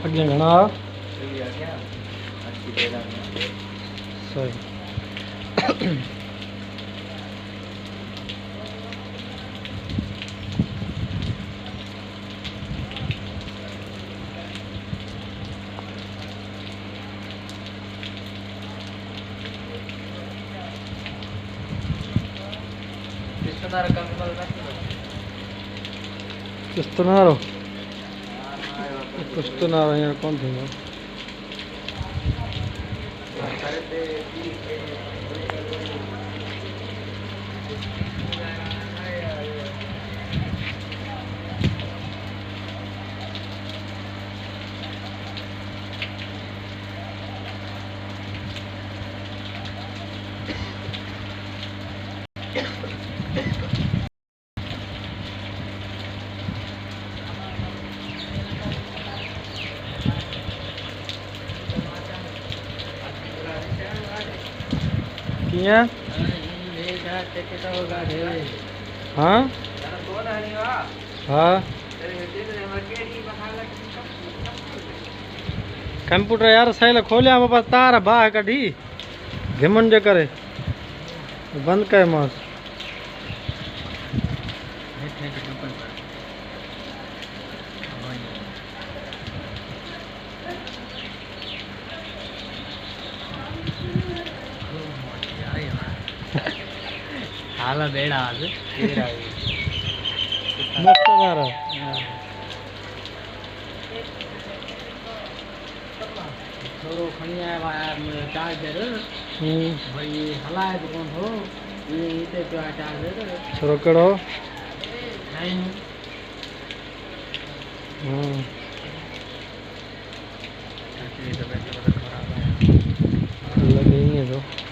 अगे घना सही Custonario. Custonario yang konten. किया हाँ हाँ कंप्यूटर यार सही खोलिया बाबा तार बाह कढ़ी घिमन जे करे बंद कए मास हाल बेड़ा आज मस्त मारा थोड़ो खणी आया चार्जर भाई हलाए तो कोन हो ये इते जो चार्जर छोरो कड़ो नहीं लगी है तो